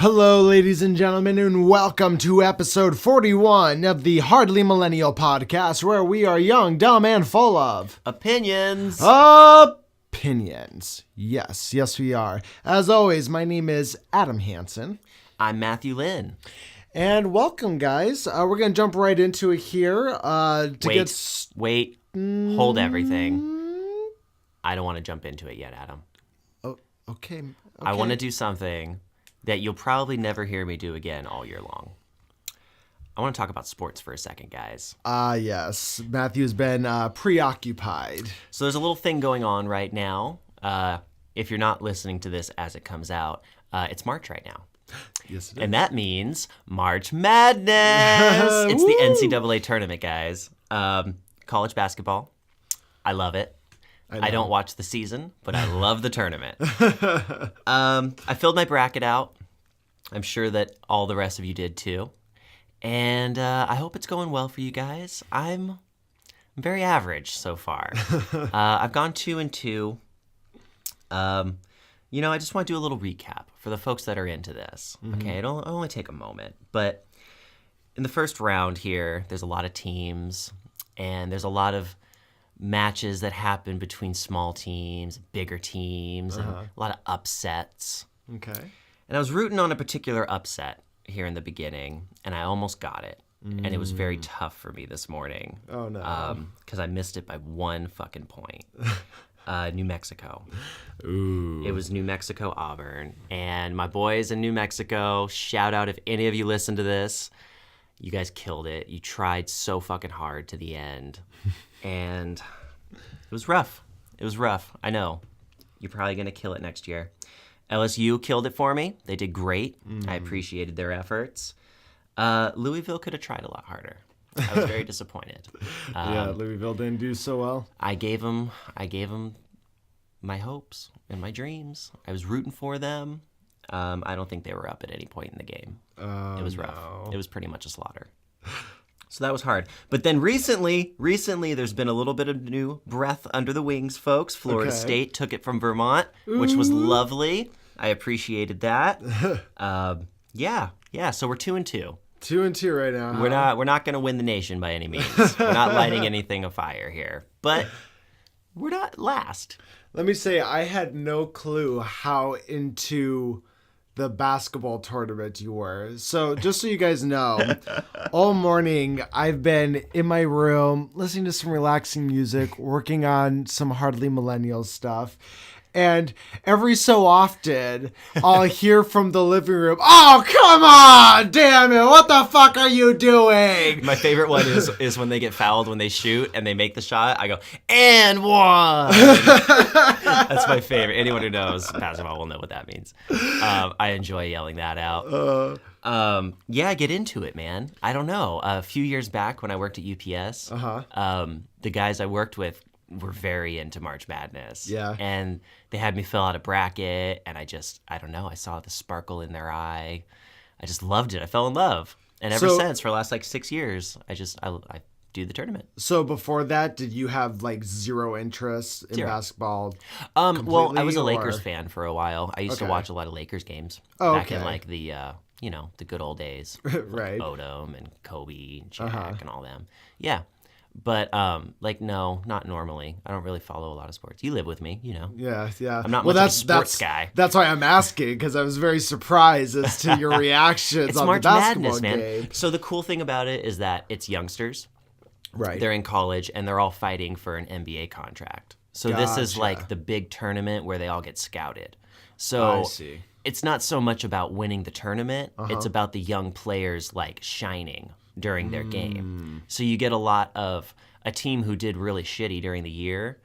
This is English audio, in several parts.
Hello, ladies and gentlemen, and welcome to episode 41 of the Hardly Millennial podcast, where we are young, dumb, and full of opinions. Yes, we are. As always, my name is Adam Hansen. I'm Matthew Lynn. And welcome, guys. We're going to jump right into it here. Wait. Hold everything. I don't want to jump into it yet, Adam. Oh, okay. I want to do something that you'll probably never hear me do again all year long. I want to talk about sports for a second, guys. Yes. Matthew's been preoccupied. So there's a little thing going on right now. If you're not listening to this as it comes out, it's March right now. Yes, it is. And that means March Madness. It's the NCAA tournament, guys. College basketball. I love it. I don't watch the season, but I love the tournament. I filled my bracket out. I'm sure that all the rest of you did too. And I hope it's going well for you guys. I'm very average so far. I've gone 2-2. I just want to do a little recap for the folks that are into this. Mm-hmm. Okay, it'll only take a moment. But in the first round here, there's a lot of teams, and there's a lot of matches that happen between small teams, bigger teams, and a lot of upsets. Okay. And I was rooting on a particular upset here in the beginning, and I almost got it. And it was very tough for me this morning. Oh, no. Because I missed it by one fucking point. New Mexico. Ooh. It was New Mexico, Auburn. And my boys in New Mexico, shout out if any of you listen to this. You guys killed it. You tried so fucking hard to the end. And it was rough. I know. You're probably going to kill it next year. LSU killed it for me. They did great. I appreciated their efforts. Louisville could have tried a lot harder. I was very disappointed. Louisville didn't do so well. I gave them my hopes and my dreams. I was rooting for them. I don't think they were up at any point in the game. It was rough. No. It was pretty much a slaughter. So that was hard. But then recently, there's been a little bit of new breath under the wings, folks. Florida State took it from Vermont, which was lovely. I appreciated that. So we're 2-2. 2-2 right now. We're not going to win the nation by any means. We're not lighting anything afire here. But we're not last. Let me say, I had no clue how into the basketball tournament you were. So just so you guys know, all morning I've been in my room listening to some relaxing music, working on some Hardly Millennial stuff. And every so often, I'll hear from the living room, "Oh, come on, damn it, what the fuck are you doing?" My favorite one is when they get fouled when they shoot and they make the shot. I go, "And one." That's my favorite. Anyone who knows basketball will know what that means. I enjoy yelling that out. Get into it, man. I don't know. A few years back when I worked at UPS, the guys I worked with were very into March Madness. Yeah. And they had me fill out a bracket, and I don't know, I saw the sparkle in their eye. I just loved it. I fell in love. And ever since, for the last 6 years, I do the tournament. So before that, did you have zero interest in basketball? Well, I was a Lakers fan for a while. I used to watch a lot of Lakers games back in the good old days. Right. Odom and Kobe and Shaq and all them. Yeah. But, no, not normally. I don't really follow a lot of sports. You live with me, you know. Yeah. I'm not much of a sports guy. That's why I'm asking, because I was very surprised as to your reactions it's on March the basketball Madness, game. Man. So the cool thing about it is that it's youngsters. Right. They're in college, and they're all fighting for an NBA contract. So this is the big tournament where they all get scouted. So I see. It's not so much about winning the tournament. It's about the young players, shining during their game. So you get a lot of a team who did really shitty during the year.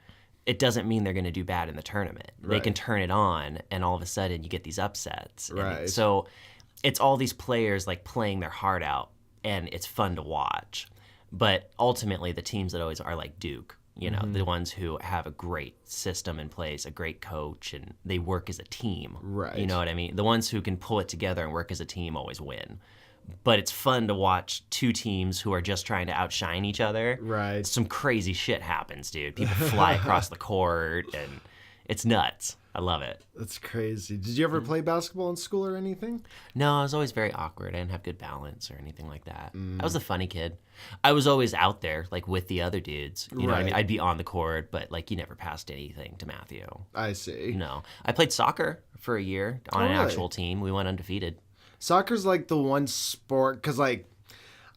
It doesn't mean they're going to do bad in the tournament. Right. They can turn it on, and all of a sudden you get these upsets. Right. So it's all these players playing their heart out, and it's fun to watch. But ultimately, the teams that always are like Duke, the ones who have a great system in place, a great coach, and they work as a team. Right. You know what I mean? The ones who can pull it together and work as a team always win. But it's fun to watch two teams who are just trying to outshine each other. Right. Some crazy shit happens, dude. People fly across the court, and it's nuts. I love it. That's crazy. Did you ever play basketball in school or anything? No, I was always very awkward. I didn't have good balance or anything like that. I was a funny kid. I was always out there, like, with the other dudes. You know what I mean? I'd be on the court, but, like, you never passed anything to Matthew. I see. No. I played soccer for a year on an actual team. We went undefeated. Soccer's, like, the one sport, because, like,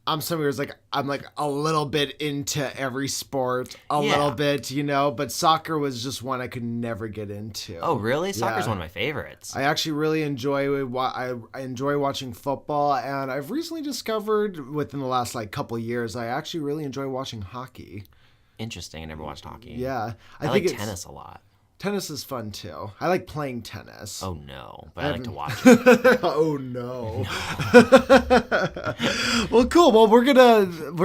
I'm somebody who's like, I'm like a little bit into every sport, a little bit, you know, but soccer was just one I could never get into. Oh, really? Soccer's one of my favorites. I actually really enjoy I enjoy watching football, and I've recently discovered within the last like couple years, I actually really enjoy watching hockey. Interesting. I never watched hockey. Yeah. I like tennis a lot. Tennis is fun too. I like playing tennis. Oh no, but I like to watch it. Oh no. Well, cool. Well, we're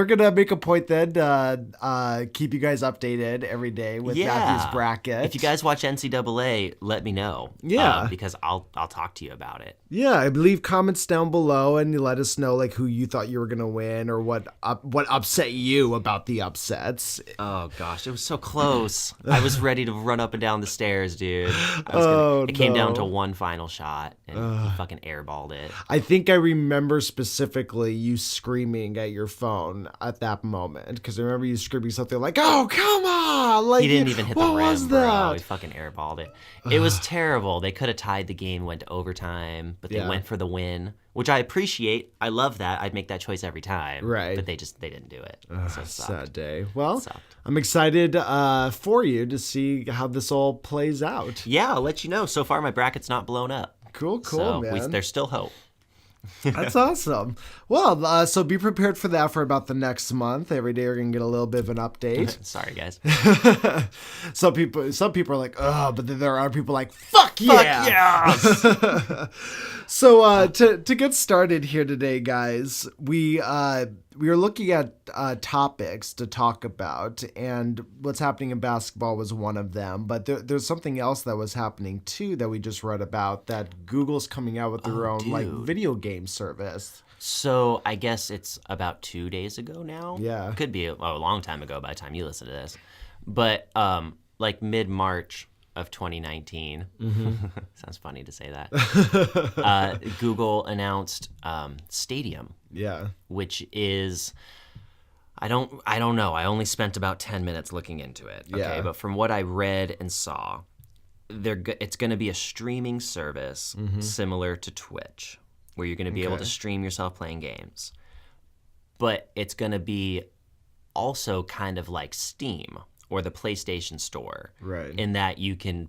gonna make a point then to keep you guys updated every day with Matthew's bracket. If you guys watch NCAA, let me know. Yeah, because I'll talk to you about it. Yeah, I leave comments down below and you let us know like who you thought you were gonna win or what upset you about the upsets. Oh gosh, it was so close. I was ready to run up and down the stairs, dude. It came down to one final shot, and he fucking airballed it. I think I remember specifically you screaming at your phone at that moment, because I remember you screaming something like, "Oh, come on!" Like, he didn't even hit the rim, was bro. that? He fucking airballed it. It was terrible. They could have tied the game, went to overtime, but they went for the win, which I appreciate. I love that. I'd make that choice every time. Right. But they didn't do it. So it sucked. Sad day. Well, I'm excited for you to see how this all plays out. Yeah, I'll let you know. So far, my bracket's not blown up. Cool, so man. There's still hope. That's awesome. Well, so be prepared for that for about the next month. Every day we're gonna get a little bit of an update. Sorry, guys. Some people are like, oh, but then there are people like, fuck yeah. Yes. So to get started here today, guys, we are looking at topics to talk about, and what's happening in basketball was one of them. But there's something else that was happening too that we just read about, that Google's coming out with their own like video game service. So I guess it's about 2 days ago now. Yeah, could be a long time ago by the time you listen to this, but like mid-March of 2019. Sounds funny to say that. Google announced Stadium. Yeah. Which is, I don't know. I only spent about 10 minutes looking into it. Okay, yeah. But from what I read and saw, it's going to be a streaming service similar to Twitch, where you're going to be able to stream yourself playing games. But it's going to be also kind of like Steam or the PlayStation Store, right? In that you can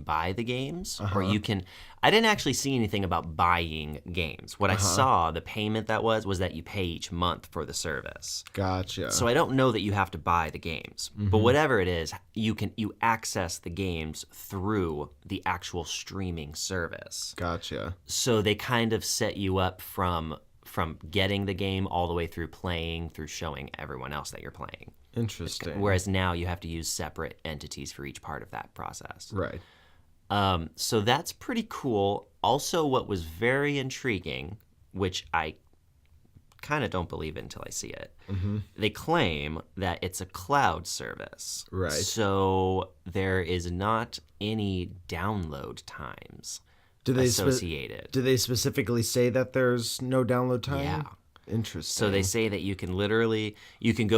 buy the games, or you can. I didn't actually see anything about buying games. What I saw, the payment that was that you pay each month for the service. Gotcha. So I don't know that you have to buy the games, but whatever it is, you access the games through the actual streaming service. Gotcha. So they kind of set you up from getting the game all the way through playing, through showing everyone else that you're playing. Interesting. Whereas now you have to use separate entities for each part of that process. Right. So that's pretty cool. Also, what was very intriguing, which I kind of don't believe it until I see it, they claim that it's a cloud service. Right. So there is not any download times associated. Do they specifically say that there's no download time? Yeah. Interesting. So they say that you can go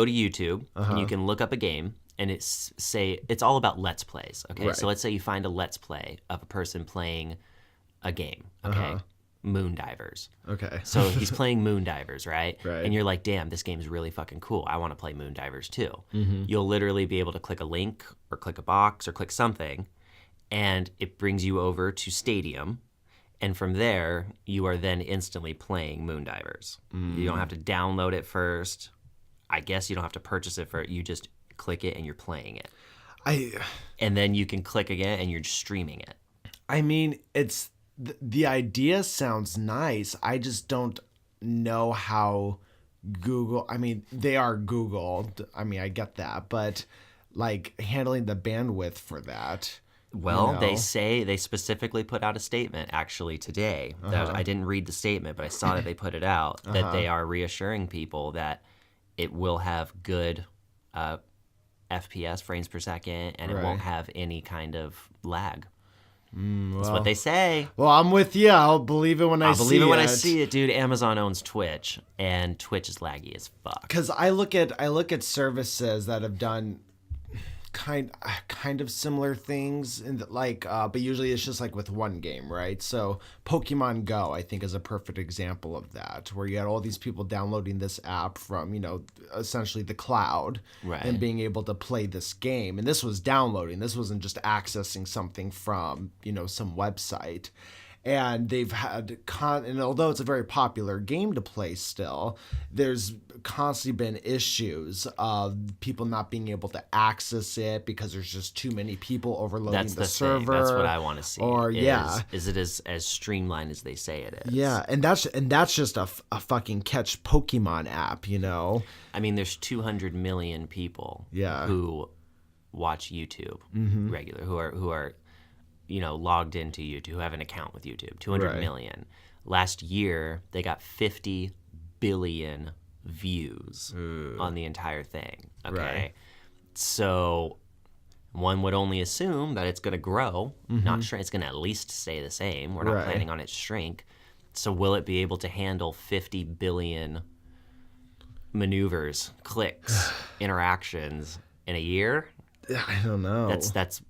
to YouTube and you can look up a game, and it's all about Let's Plays. Okay, right. So let's say you find a Let's Play of a person playing a game. Okay, Moondivers. Okay. So he's playing Moondivers, right? Right. And you're like, damn, this game's really fucking cool. I want to play Moondivers too. You'll literally be able to click a link or click a box or click something, and it brings you over to Stadium. And from there, you are then instantly playing Moondivers. You don't have to download it first. I guess you don't have to purchase it first. You just click it and you're playing it. And then you can click again and you're just streaming it. I mean, it's the idea sounds nice. I just don't know how Google. I mean, they are Google. I mean, I get that, but like handling the bandwidth for that. Well, they specifically put out a statement actually today. I didn't read the statement, but I saw that they put it out, that they are reassuring people that it will have good FPS, frames per second, and it won't have any kind of lag. That's what they say. Well, I'm with you. I'll believe it when I see it. I'll believe it when I see it, dude. Amazon owns Twitch, and Twitch is laggy as fuck. Because I look at services that have done kind of similar things, and but usually it's just like with one game, right? So Pokemon Go, I think, is a perfect example of that, where you had all these people downloading this app from, essentially the cloud, right, and being able to play this game. And this was downloading. This wasn't just accessing something from, some website. And they've had, and although it's a very popular game to play still, there's constantly been issues of people not being able to access it because there's just too many people overloading the server. Thing. That's what I want to see. Is it as streamlined as they say it is? Yeah, and that's just a fucking catch Pokemon app, I mean, there's 200 million people who watch YouTube regular, who are logged into YouTube, who have an account with YouTube, 200 million. Last year, they got 50 billion views on the entire thing. Okay. Right. So one would only assume that it's going to grow, not shrink. It's going to at least stay the same. We're not planning on it shrink. So will it be able to handle 50 billion maneuvers, clicks, interactions in a year? I don't know. That's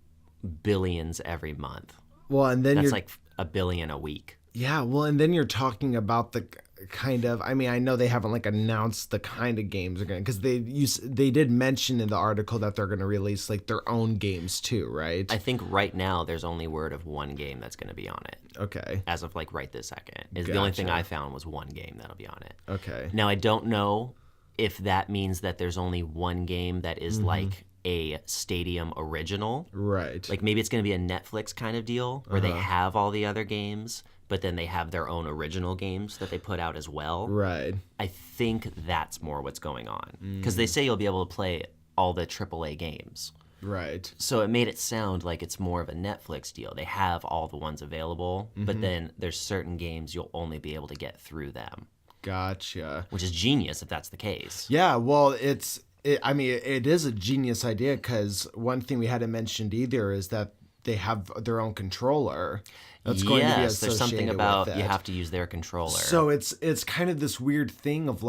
billions every month. Well, and then that's like a billion a week. Yeah, well, and then you're talking about the kind of, I know they haven't announced the kind of games they're going to, because they did mention in the article that they're going to release their own games too, right? I think right now there's only word of one game that's going to be on it. Okay. As of right this second. The only thing I found was one game that'll be on it. Okay. Now I don't know if that means that there's only one game that is like a Stadium original. Right. Maybe it's going to be a Netflix kind of deal where they have all the other games, but then they have their own original games that they put out as well. Right. I think that's more what's going on. Because they say you'll be able to play all the AAA games. Right. So it made it sound like it's more of a Netflix deal. They have all the ones available, but then there's certain games you'll only be able to get through them. Gotcha. Which is genius if that's the case. Yeah, well, it is a genius idea, because one thing we hadn't mentioned either is that they have their own controller that's going to be associated there's something about with it. You have to use their controller. So it's kind of this weird thing of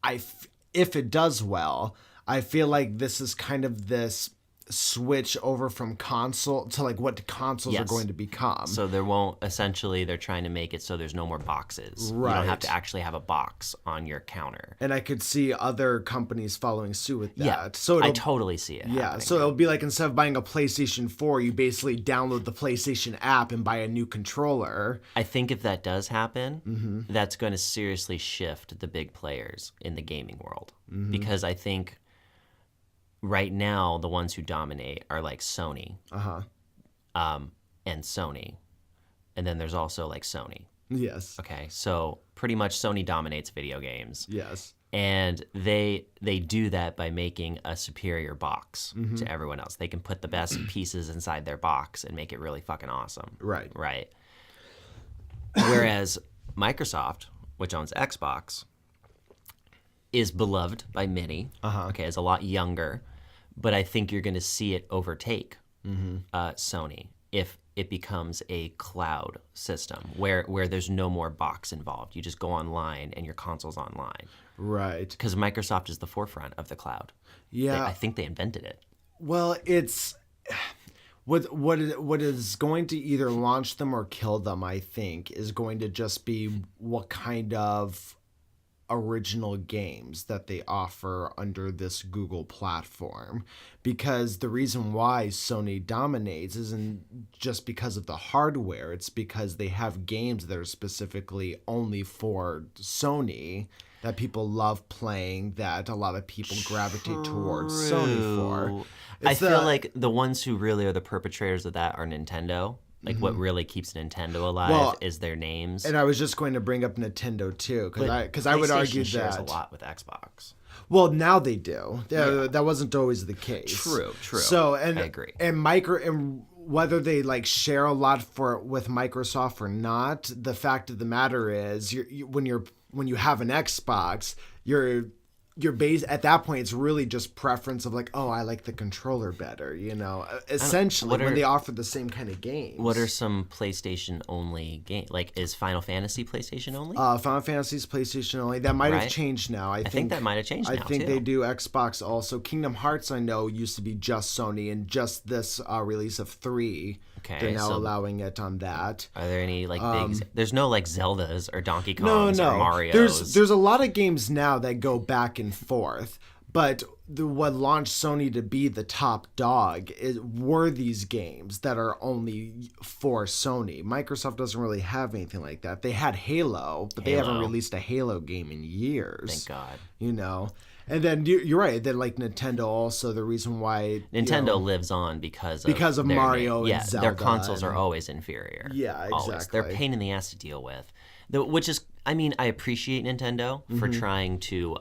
if it does well, I feel like this is kind of this switch over from console to what consoles are going to become. So they're trying to make it so there's no more boxes. Right. You don't have to actually have a box on your counter. And I could see other companies following suit with that. Yeah, so I totally see it happening. So it'll be instead of buying a PlayStation 4, you basically download the PlayStation app and buy a new controller. I think if that does happen, that's going to seriously shift the big players in the gaming world. Because I think right now, the ones who dominate are Sony, and Sony, and then there's also Sony. Yes. Okay, so pretty much Sony dominates video games. Yes. And they do that by making a superior box to everyone else. They can put the best pieces inside their box and make it really fucking awesome. Right. Right. Whereas Microsoft, which owns Xbox, is beloved by many. Okay, is a lot younger. But I think you're going to see it overtake Sony if it becomes a cloud system where there's no more box involved. You just go online and your console's online. Right. Because Microsoft is the forefront of the cloud. Yeah. I think they invented it. Well, it's what is going to either launch them or kill them, I think, is going to just be what kind of original games that they offer under this Google platform. Because the reason why Sony dominates isn't just because of the hardware, it's because they have games that are specifically only for Sony that people love playing, that a lot of people gravitate towards Sony for. I feel like the ones who really are the perpetrators of that are Nintendo. What really keeps Nintendo alive is their names. And I was just going to bring up Nintendo too, because I would argue shares that a lot with Xbox. Well, now they do. That wasn't always the case. True. So I agree. And whether they share a lot with Microsoft or not, the fact of the matter is, when you have an Xbox, you're your base at that point, it's really just preference of like, oh, I like the controller better, you know. Essentially, when they offer the same kind of games. What are some PlayStation only games? Like, is Final Fantasy PlayStation only? Final Fantasy's PlayStation only. That might have changed now. I think that might have changed now, I think they do Xbox also. Kingdom Hearts, I know, used to be just Sony, and just this release of 3, they're now allowing it on that. Are there any like big? There's no like Zeldas or Donkey Kongs or Marios. There's a lot of games now that go back and forth, but what launched Sony to be the top dog were these games that are only for Sony. Microsoft doesn't really have anything like that. They had Halo, but they haven't released a Halo game in years. Thank God. You know. And then you're right. Then like Nintendo also, the reason why Nintendo lives on because of Mario and Zelda. Their consoles are always inferior. Yeah, exactly. Always. They're a pain in the ass to deal with. Which is, I mean, I appreciate Nintendo for trying to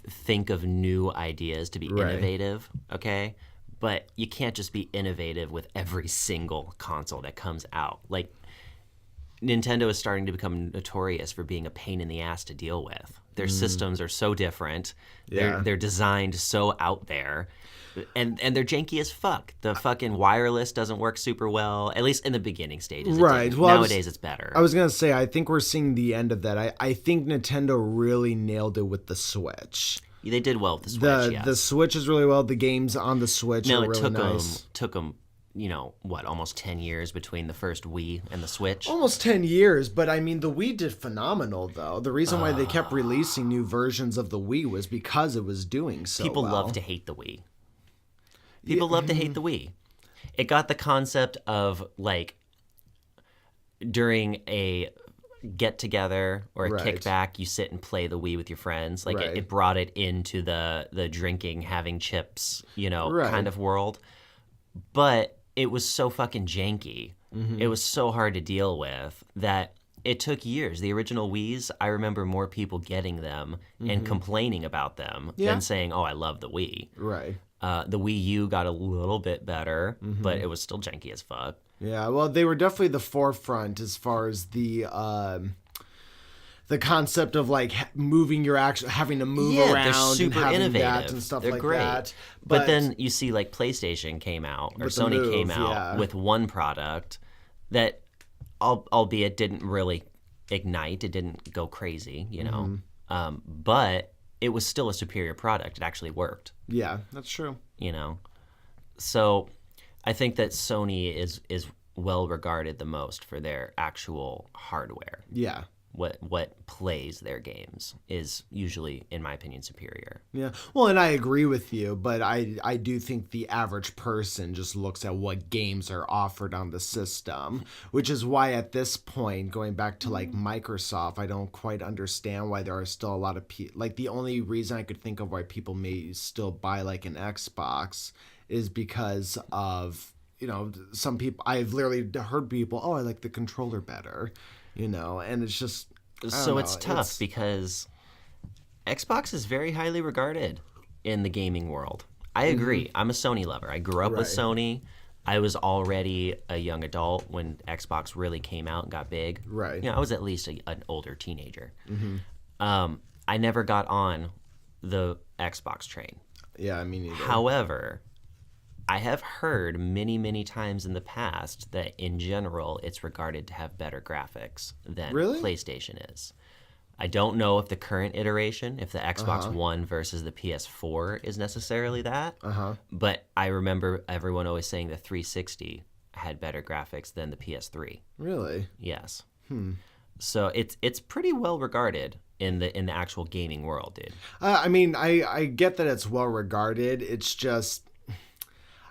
think of new ideas to be innovative. Okay, but you can't just be innovative with every single console that comes out. Like, Nintendo is starting to become notorious for being a pain in the ass to deal with. Their systems are so different. They're designed so out there. And they're janky as fuck. The fucking wireless doesn't work super well, at least in the beginning stages. Right. Well, nowadays it's better. I was going to say, I think we're seeing the end of that. I think Nintendo really nailed it with the Switch. They did well with the Switch, yes. The Switch is really well. The games on the Switch are really nice. It took them, you know, almost 10 years between the first Wii and the Switch? Almost 10 years, but I mean, the Wii did phenomenal, though. The reason why they kept releasing new versions of the Wii was because it was doing so People well. love to hate the Wii. People love to hate the Wii. It got the concept of, like, during a get-together or a kickback, you sit and play the Wii with your friends. Like, it brought it into the drinking, having chips, you know, kind of world. But it was so fucking janky. It was so hard to deal with that it took years. The original Wiis, I remember more people getting them and complaining about them than saying, oh, I love the Wii. Right. The Wii U got a little bit better, but it was still janky as fuck. Yeah, well, they were definitely the forefront as far as the concept of like moving your having to move around. They're super and having innovative that and stuff they're like great. That. But then you see like PlayStation came out or Sony came out with one product that, albeit didn't really ignite. It didn't go crazy, you know. But it was still a superior product. It actually worked. Yeah, that's true. You know, so I think that Sony is well regarded the most for their actual hardware. Yeah. What plays their games is usually, in my opinion, superior. Yeah. Well, and I agree with you, but I do think the average person just looks at what games are offered on the system, which is why at this point, going back to like Microsoft, I don't quite understand why there are still a lot of people. Like, the only reason I could think of why people may still buy like an Xbox is because of, you know, some people, I've literally heard people, oh, I like the controller better. You know, and it's just... So it's tough because Xbox is very highly regarded in the gaming world. I agree. I'm a Sony lover. I grew up with Sony. I was already a young adult when Xbox really came out and got big. Right. You know, I was at least an older teenager. I never got on the Xbox train. Yeah, me neither. However, I have heard many, many times in the past that in general it's regarded to have better graphics than PlayStation is. I don't know if the current iteration, if the Xbox One versus the PS4 is necessarily that, but I remember everyone always saying the 360 had better graphics than the PS3. Really? Yes. So it's pretty well regarded in the actual gaming world, dude. I mean, I get that it's well regarded. It's just...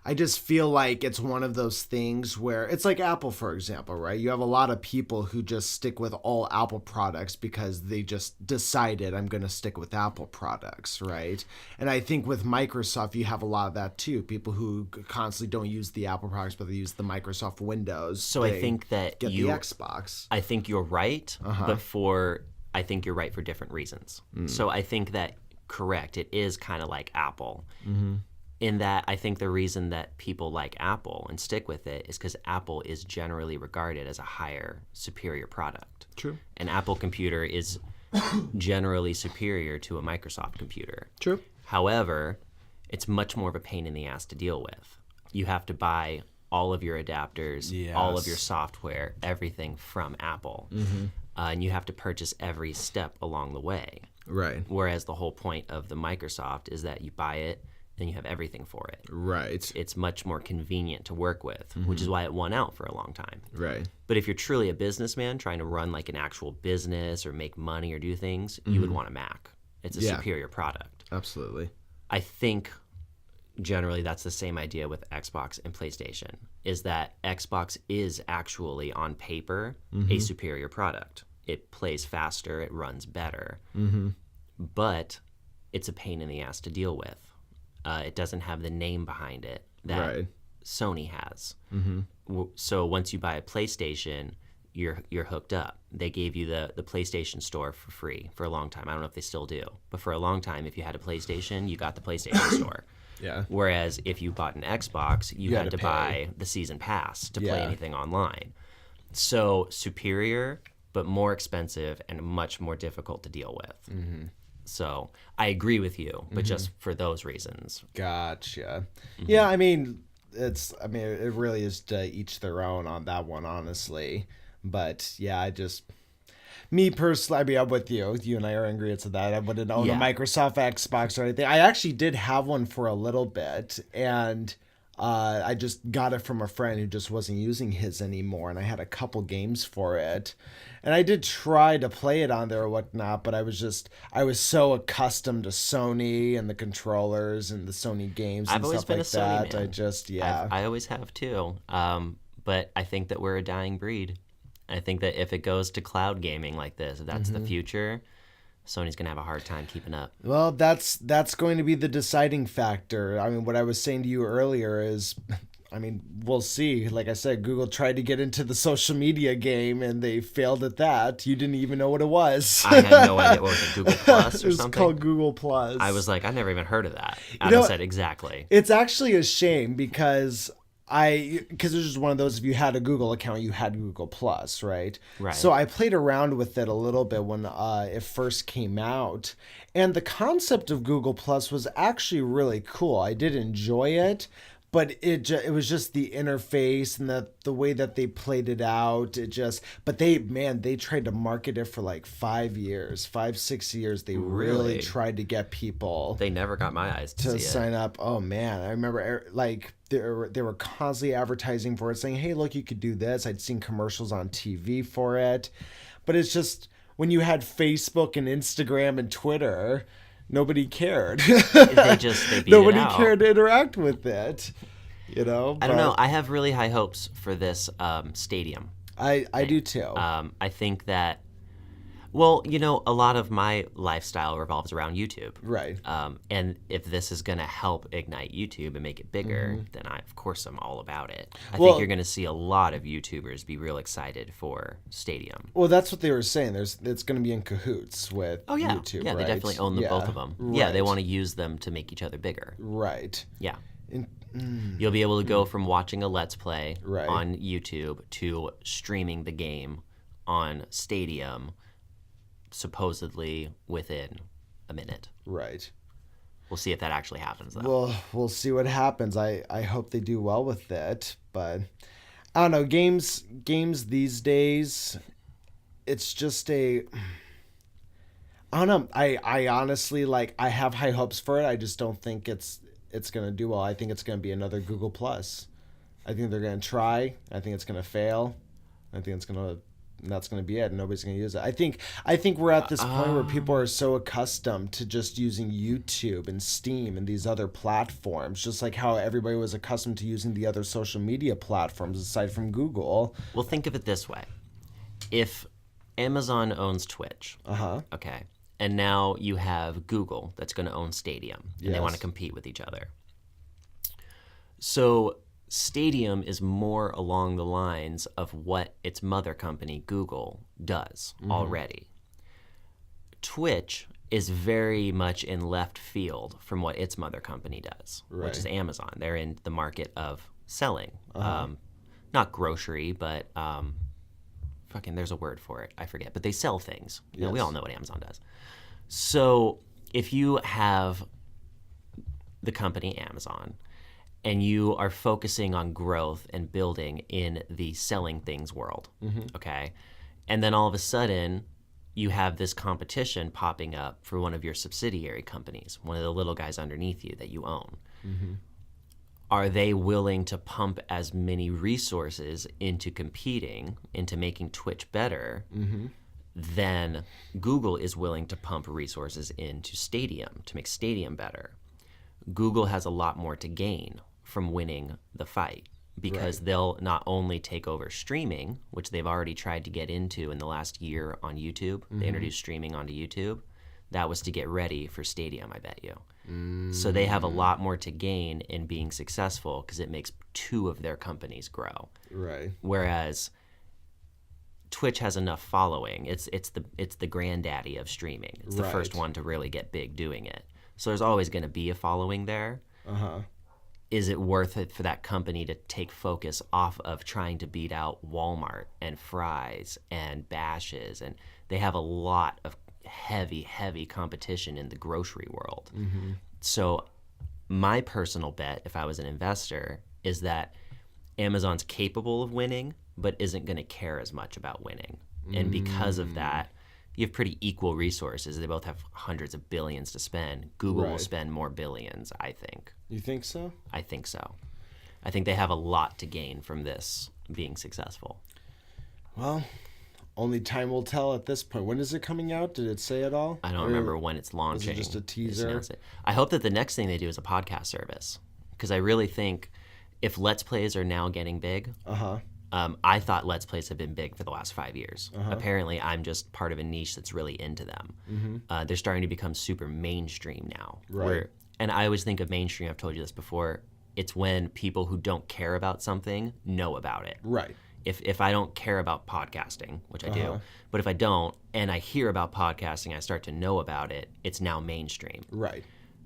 I just feel like it's one of those things where it's like Apple, for example, right? You have a lot of people who just stick with all Apple products because they just decided I'm going to stick with Apple products, right? And I think with Microsoft, you have a lot of that too. People who constantly don't use the Apple products, but they use the Microsoft Windows. So I think that get the Xbox. I think you're right, but I think you're right for different reasons. So I think that, correct, it is kind of like Apple. In that, I think the reason that people like Apple and stick with it is because Apple is generally regarded as a higher, superior product. True. An Apple computer generally superior to a Microsoft computer. True. However, it's much more of a pain in the ass to deal with. You have to buy all of your adapters, all of your software, everything from Apple. And you have to purchase every step along the way. Right. Whereas the whole point of the Microsoft is that you buy it, then you have everything for it. Right. It's much more convenient to work with, which is why it won out for a long time. Right. But if you're truly a businessman trying to run like an actual business or make money or do things, you would want a Mac. It's a superior product. Absolutely. I think generally that's the same idea with Xbox and PlayStation, is that Xbox is actually on paper a superior product. It plays faster, it runs better, but it's a pain in the ass to deal with. It doesn't have the name behind it that Sony has. So once you buy a PlayStation, you're hooked up. They gave you the PlayStation Store for free for a long time. I don't know if they still do, but for a long time, if you had a PlayStation, you got the PlayStation Store. Yeah. Whereas if you bought an Xbox, you had to buy the season pass to play anything online. So superior, but more expensive and much more difficult to deal with. So I agree with you, but just for those reasons. Gotcha. Yeah, I mean, it really is to each their own on that one, honestly. But yeah, me personally, I mean, I'm with you. You and I are angry to that. I wouldn't own a Microsoft Xbox or anything. I actually did have one for a little bit, and I just got it from a friend who just wasn't using his anymore, and I had a couple games for it. And I did try to play it on there or whatnot, but I was so accustomed to Sony and the controllers and the Sony games and stuff like that. I've always been a Sony man. I always have too. But I think that we're a dying breed. I think that if it goes to cloud gaming like this, if that's the future, Sony's going to have a hard time keeping up. Well, that's going to be the deciding factor. I mean, what I was saying to you earlier is, I mean, we'll see. Like I said, Google tried to get into the social media game, and they failed at that. You didn't even know what it was. I had no idea. What was it, Google Plus or something? It's called Google Plus. I was like, I never even heard of that. Adam said exactly. It's actually a shame because it's just one of those, if you had a Google account, you had Google Plus, right? Right. So I played around with it a little bit when it first came out. And the concept of Google Plus was actually really cool. I did enjoy it. But it was just the interface and the way that they played it out. But they tried to market it for like 5 years, 6 years. They really tried to get people. They never got my eyes to see sign up. Oh man, I remember like they were constantly advertising for it, saying, "Hey, look, you could do this." I'd seen commercials on TV for it, but it's just when you had Facebook and Instagram and Twitter. Nobody cared. They beat Nobody it out. cared to interact with it. I don't know. I have really high hopes for this Stadium. I do too. I think that, well, a lot of my lifestyle revolves around YouTube. Right. And if this is going to help ignite YouTube and make it bigger, then of course I'm all about it. I think you're going to see a lot of YouTubers be real excited for Stadium. Well, that's what they were saying. It's going to be in cahoots with YouTube, Yeah, right? they definitely own both of them. Right. Yeah, they want to use them to make each other bigger. Right. Yeah. You'll be able to go from watching a Let's Play on YouTube to streaming the game on Stadium supposedly within a minute. Right. We'll see if that actually happens, though. Well, we'll see what happens. I hope they do well with it, but I don't know. Games these days, it's just I don't know. I honestly, like, I have high hopes for it. I just don't think it's going to do well. I think it's going to be another Google Plus. I think they're going to try. I think it's going to fail. I think that's going to be it, and nobody's going to use it. I think we're at this point where people are so accustomed to just using YouTube and Steam and these other platforms, just like how everybody was accustomed to using the other social media platforms aside from Google. Well, think of it this way. If Amazon owns Twitch, okay, and now you have Google that's going to own Stadium, and they want to compete with each other. So Stadium is more along the lines of what its mother company, Google, does already. Twitch is very much in left field from what its mother company does, which is Amazon. They're in the market of selling, not grocery, but there's a word for it. I forget. But they sell things. You know, we all know what Amazon does. So if you have the company Amazon and you are focusing on growth and building in the selling things world, okay? And then all of a sudden you have this competition popping up for one of your subsidiary companies, one of the little guys underneath you that you own. Are they willing to pump as many resources into competing, into making Twitch better, than Google is willing to pump resources into Stadium to make Stadium better? Google has a lot more to gain from winning the fight because they'll not only take over streaming, which they've already tried to get into in the last year on YouTube. They introduced streaming onto YouTube. That was to get ready for Stadium, I bet you. So they have a lot more to gain in being successful because it makes two of their companies grow. Right. Whereas Twitch has enough following. It's the granddaddy of streaming. It's the first one to really get big doing it. So there's always going to be a following there. Is it worth it for that company to take focus off of trying to beat out Walmart and Fry's and Bash's? And they have a lot of heavy competition in the grocery world. So my personal bet, if I was an investor, is that Amazon's capable of winning, but isn't going to care as much about winning. And because of that, you have pretty equal resources. They both have hundreds of billions to spend. Google will spend more billions, I think. You think so? I think so. I think they have a lot to gain from this being successful. Well, only time will tell at this point. When is it coming out? Did it say at all? I don't remember when it's launching. Is it just a teaser? I hope that the next thing they do is a podcast service, because I really think if Let's Plays are now getting big, I thought Let's Plays have been big for the last 5 years. Apparently, I'm just part of a niche that's really into them. They're starting to become super mainstream now. And I always think of mainstream, I've told you this before, it's when people who don't care about something know about it. If I don't care about podcasting, which I do, but if I don't, and I hear about podcasting, I start to know about it, it's now mainstream.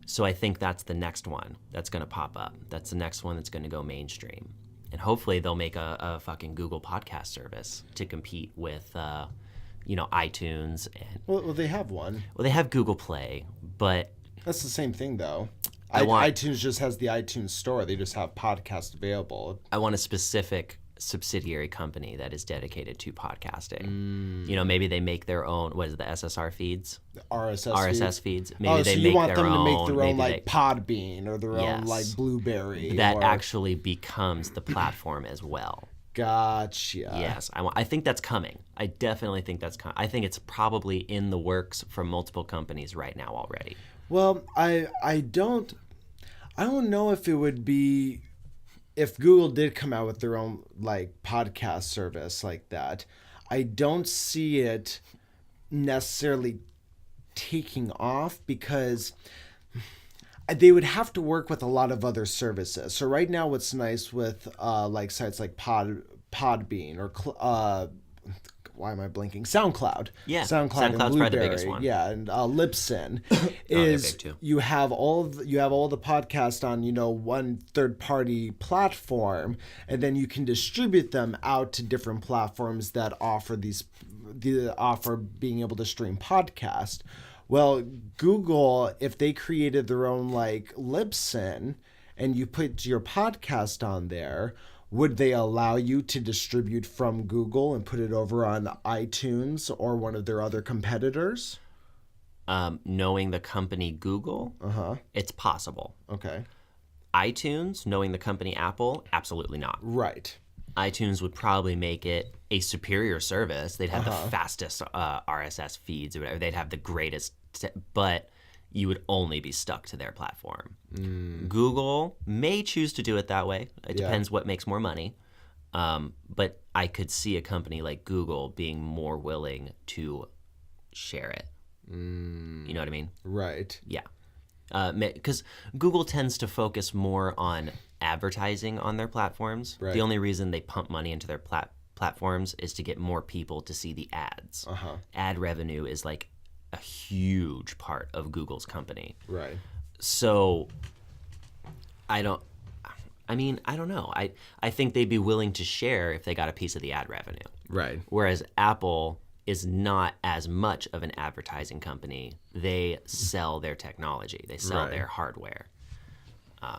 So I think that's the next one that's going to pop up. That's the next one that's going to go mainstream. And hopefully they'll make a fucking Google podcast service to compete with, iTunes. And Well, they have one. Well, they have Google Play, but... That's the same thing, though. iTunes just has the iTunes store. They just have podcasts available. I want a specific subsidiary company that is dedicated to podcasting. Maybe they make their own, what is it, the SSR feeds? The RSS feeds. Maybe so you want them to make their own, like, Podbean or their own, like, Blueberry. That actually becomes the platform as well. Gotcha. Yes. I think that's coming. I definitely think that's coming. I think it's probably in the works for multiple companies right now already. Well, I don't know if it would be, if Google did come out with their own like podcast service like that. I don't see it necessarily taking off because they would have to work with a lot of other services. So right now, what's nice with like sites like Podbean or why am I blinking? SoundCloud. Yeah, SoundCloud and SoundCloud's Blueberry. probably the biggest one. Yeah, and Libsyn is you have all the podcasts on one third-party platform, and then you can distribute them out to different platforms that offer offer being able to stream podcast. Well, Google, if they created their own like Libsyn and you put your podcast on there, would they allow you to distribute from Google and put it over on iTunes or one of their other competitors? Knowing the company Google, it's possible. Okay. iTunes, knowing the company Apple, absolutely not. Right. iTunes would probably make it a superior service. They'd have the fastest RSS feeds or whatever. They'd have the greatest, but you would only be stuck to their platform. Google may choose to do it that way. It depends what makes more money. But I could see a company like Google being more willing to share it. You know what I mean? Right. Yeah. Because Google tends to focus more on advertising on their platforms. The only reason they pump money into their platforms is to get more people to see the ads. Ad revenue is like a huge part of Google's company. Right. So I don't know. I think they'd be willing to share if they got a piece of the ad revenue. Right. Whereas Apple is not as much of an advertising company. They sell their technology. They sell their hardware.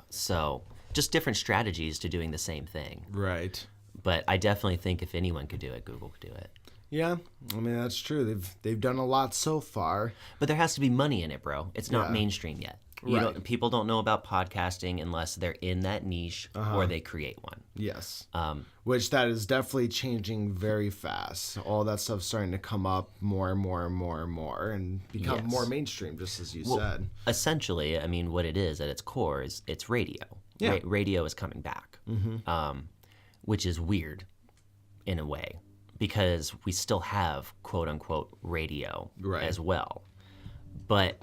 So just different strategies to doing the same thing. Right. But I definitely think if anyone could do it, Google could do it. Yeah, I mean, that's true. They've done a lot so far. But there has to be money in it, bro. It's not mainstream yet. People don't know about podcasting unless they're in that niche or they create one. Yes. Which that is definitely changing very fast. All that stuff's starting to come up more and more and more and more and become more mainstream, just as you said. Essentially, I mean, what it is at its core is it's radio. Yeah. Radio is coming back, which is weird in a way because we still have quote-unquote radio as well. But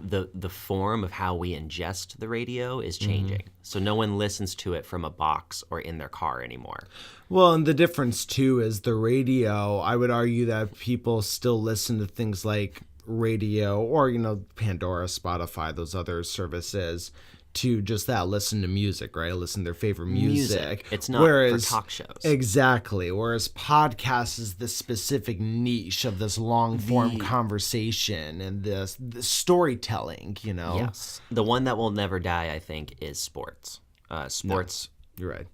the form of how we ingest the radio is changing. So no one listens to it from a box or in their car anymore. Well, and the difference too is the radio, I would argue that people still listen to things like radio or, Pandora, Spotify, those other services to just listen to music, right? Listen to their favorite music. It's not for talk shows. Exactly. Whereas podcast is the specific niche of this long form conversation and this storytelling, Yes. The one that will never die, I think, is sports. Sports. You're right.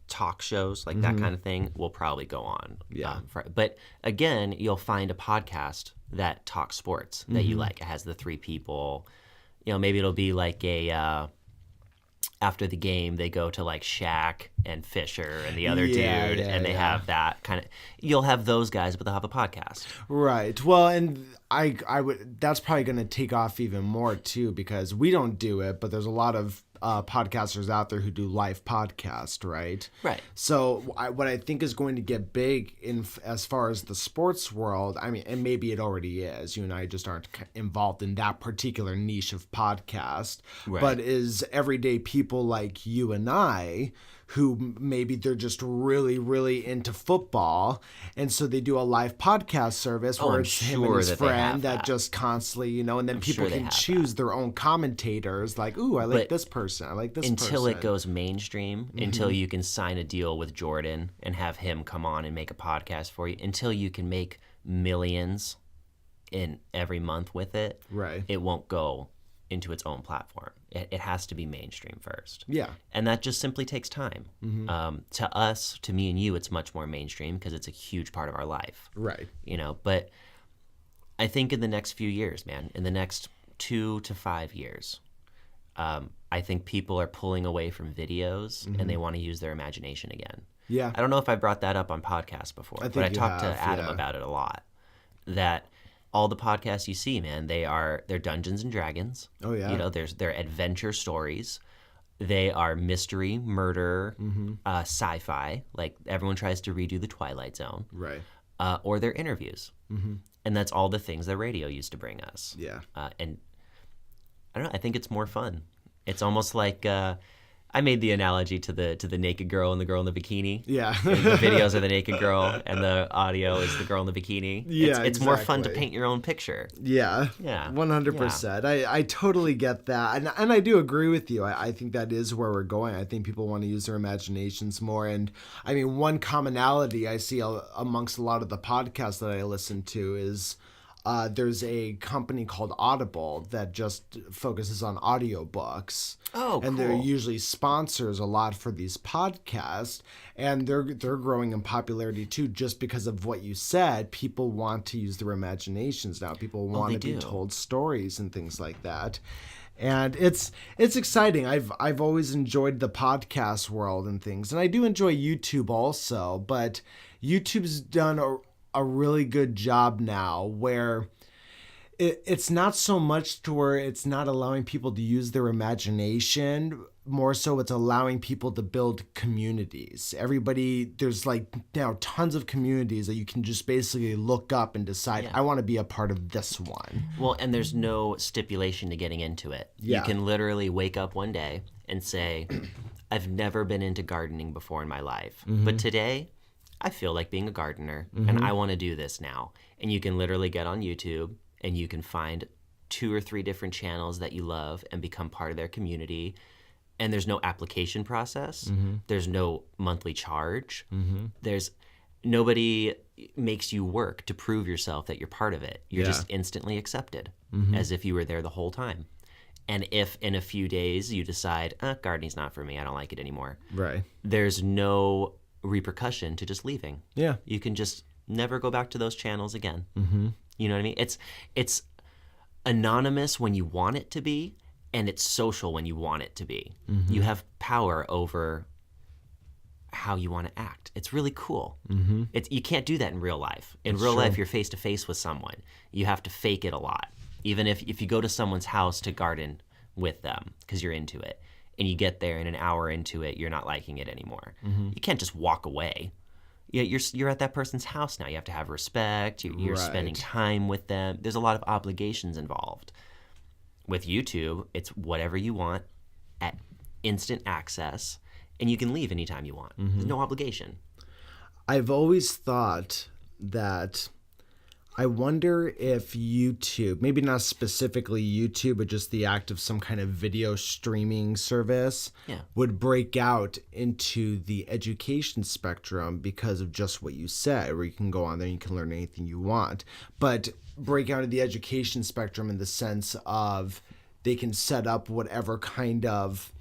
Talk shows, like that kind of thing, will probably go on. Yeah. But again, you'll find a podcast that talks sports that you like. It has the three people. Maybe it'll be like a... after the game, they go to like Shaq and Fisher and the other dude, and they have that kind of. You'll have those guys, but they'll have a podcast. Right. Well, and I would. That's probably going to take off even more too because we don't do it, but there's a lot of podcasters out there who do live podcast, right? Right. So what I think is going to get big as far as the sports world, I mean, and maybe it already is. You and I just aren't involved in that particular niche of podcast, but is everyday people like you and I who maybe they're just really, really into football. And so they do a live podcast service where it's him and his friend that just constantly, and then people can choose their own commentators like, ooh, I like this person. I like this person. Until it goes mainstream, until you can sign a deal with Jordan and have him come on and make a podcast for you, until you can make millions in every month with it, it won't go into its own platform. It has to be mainstream first. Yeah. And that just simply takes time. To us, to me and you, it's much more mainstream because it's a huge part of our life. Right. But I think in the next few years, man, in the next 2 to 5 years, I think people are pulling away from videos and they want to use their imagination again. Yeah. I don't know if I brought that up on podcasts before, but I talked to Adam about it a lot. That all the podcasts you see, man, they're Dungeons and Dragons. Oh yeah. They're adventure stories. They are mystery, murder, sci-fi. Like everyone tries to redo the Twilight Zone. Right. Or they're interviews. And that's all the things that radio used to bring us. Yeah. And I don't know. I think it's more fun. It's almost like I made the analogy to the naked girl and the girl in the bikini. Yeah. The videos are the naked girl and the audio is the girl in the bikini. Yeah, it's more fun to paint your own picture. Yeah. Yeah. 100%. I totally get that. And I do agree with you. I think that is where we're going. I think people want to use their imaginations more. And I mean, one commonality I see amongst a lot of the podcasts that I listen to is there's a company called Audible that just focuses on audiobooks. Oh, cool. And they're usually sponsors a lot for these podcasts, and they're growing in popularity too, just because of what you said. People want to use their imaginations now. People want to be told stories and things like that. And it's exciting. I've always enjoyed the podcast world and things, and I do enjoy YouTube also, but YouTube's done a really good job now where it's not so much to where it's not allowing people to use their imagination, more so it's allowing people to build communities. There's like now tons of communities that you can just basically look up and decide, I want to be a part of this one. Well, and there's no stipulation to getting into it. Yeah. You can literally wake up one day and say, I've never been into gardening before in my life, but today I feel like being a gardener and I want to do this now. And you can literally get on YouTube and you can find 2 or 3 different channels that you love and become part of their community. And there's no application process. There's no monthly charge. nobody makes you work to prove yourself that you're part of it. You're just instantly accepted as if you were there the whole time. And if in a few days you decide, gardening's not for me, I don't like it anymore. Right. There's no repercussion to just leaving. Yeah. You can just never go back to those channels again. You know what I mean? It's anonymous when you want it to be, and it's social when you want it to be. You have power over how you want to act. It's really cool. You can't do that in real life. In real life, you're face to face with someone. You have to fake it a lot. Even if you go to someone's house to garden with them because you're into it, and you get there and an hour into it, you're not liking it anymore. You can't just walk away. You're at that person's house now. You have to have respect. You're spending time with them. There's a lot of obligations involved. With YouTube, it's whatever you want at instant access, and you can leave anytime you want. There's no obligation. I've always thought that I wonder if YouTube, maybe not specifically YouTube, but just the act of some kind of video streaming service would break out into the education spectrum because of just what you said, where you can go on there and you can learn anything you want. But break out of the education spectrum in the sense of they can set up whatever kind of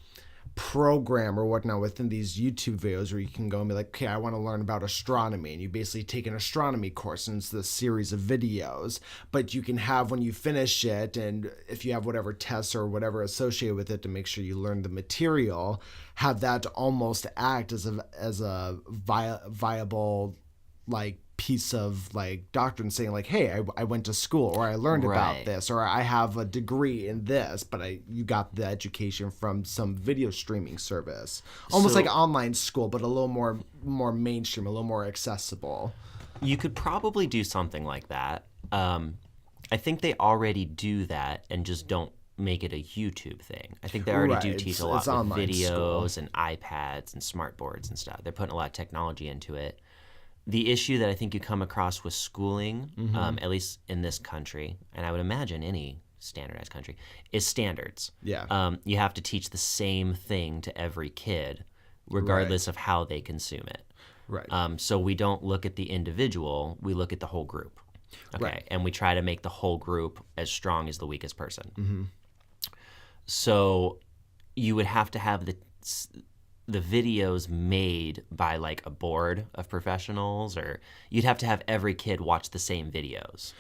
program or whatnot within these YouTube videos where you can go and be like, okay, I want to learn about astronomy, and you basically take an astronomy course, and it's this series of videos. But you can have, when you finish it, and if you have whatever tests or whatever associated with it to make sure you learn the material, have that almost act as a viable like piece of like doctrine, saying like, hey, I went to school, or I learned about this, or I have a degree in this, but you got the education from some video streaming service, almost like online school, but a little more mainstream, a little more accessible. You could probably do something like that. I think they already do that and just don't make it a YouTube thing. I think they already do teach a lot with videos and iPads and smart boards and stuff. They're putting a lot of technology into it. The issue that I think you come across with schooling, at least in this country, and I would imagine any standardized country, is standards. Yeah. You have to teach the same thing to every kid, regardless of how they consume it. Right. So we don't look at the individual, we look at the whole group. Okay. Right. And we try to make the whole group as strong as the weakest person. So you would have to have the videos made by like a board of professionals, or you'd have to have every kid watch the same videos.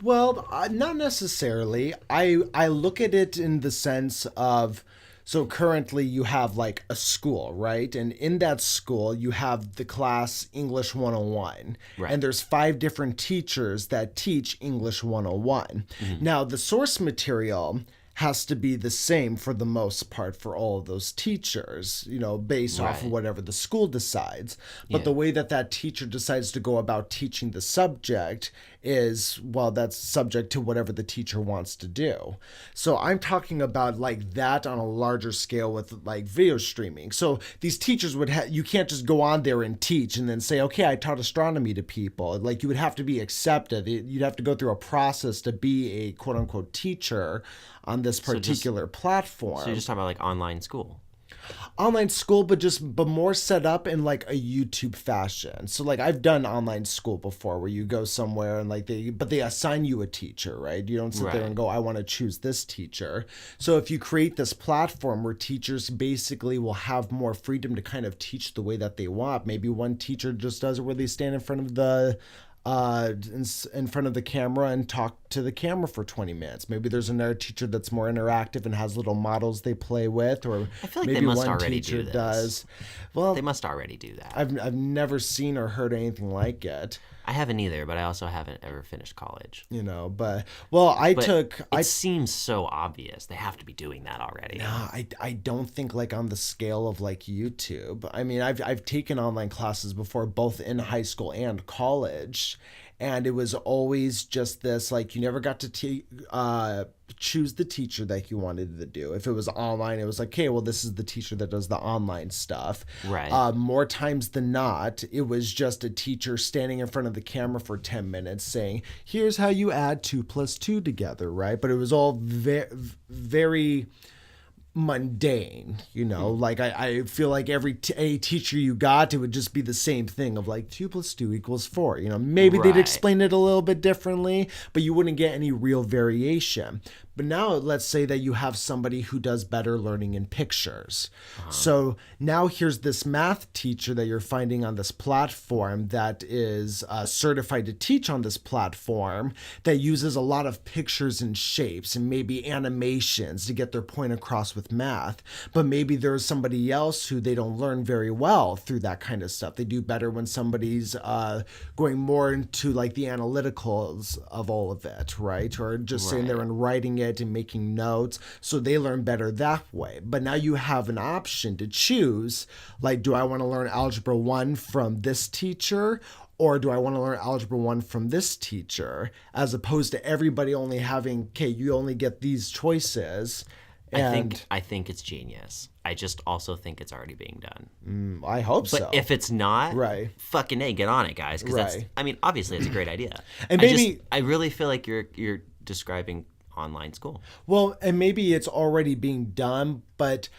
Well, not necessarily. I look at it in the sense of, so currently you have like a school, right? And in that school, you have the class English 101. Right. And there's 5 different teachers that teach English 101. Now, the source material has to be the same for the most part for all of those teachers, based off of whatever the school decides. But the way that teacher decides to go about teaching the subject is, well, that's subject to whatever the teacher wants to do. So I'm talking about like that on a larger scale with like video streaming. So these teachers you can't just go on there and teach and then say, okay, I taught astronomy to people. Like, you would have to be accepted. You'd have to go through a process to be a quote unquote teacher on this particular platform. So you're just talking about like online school. Online school, but more set up in like a YouTube fashion. So like I've done online school before where you go somewhere and like they assign you a teacher, right? You don't sit there and go, I want to choose this teacher. So if you create this platform where teachers basically will have more freedom to kind of teach the way that they want. Maybe one teacher just does it where they stand in front of the camera and talk to the camera for 20 minutes. Maybe there's another teacher that's more interactive and has little models they play with, or I feel like maybe they must one already teacher do this. does. Well, they must already do that. I've never seen or heard anything like it. I haven't either, but I also haven't ever finished college. It seems so obvious. They have to be doing that already. No, I don't think like on the scale of like YouTube. I mean, I've taken online classes before, both in high school and college. And it was always just this, like, you never got to choose the teacher that you wanted to do. If it was online, it was like, okay, well, this is the teacher that does the online stuff. Right. More times than not, it was just a teacher standing in front of the camera for 10 minutes saying, here's how you add 2 + 2 together, right? But it was all very mundane, like I feel like every a teacher you got, it would just be the same thing of like 2 + 2 = 4. Maybe they'd explain it a little bit differently, but you wouldn't get any real variation. But now let's say that you have somebody who does better learning in pictures. So now here's this math teacher that you're finding on this platform that is certified to teach on this platform that uses a lot of pictures and shapes and maybe animations to get their point across with math. But maybe there's somebody else who they don't learn very well through that kind of stuff. They do better when somebody's going more into like the analyticals of all of it, right? Or just sitting there and writing it and making notes, so they learn better that way. But now you have an option to choose, like, do I want to learn Algebra 1 from this teacher, or do I want to learn Algebra 1 from this teacher, as opposed to everybody only having, okay, you only get these choices. I think it's genius. I just also think it's already being done. I hope so. But if it's not, fucking A, get on it, guys. Because obviously it's a great idea. And maybe I really feel like you're describing online school. Well, and maybe it's already being done, but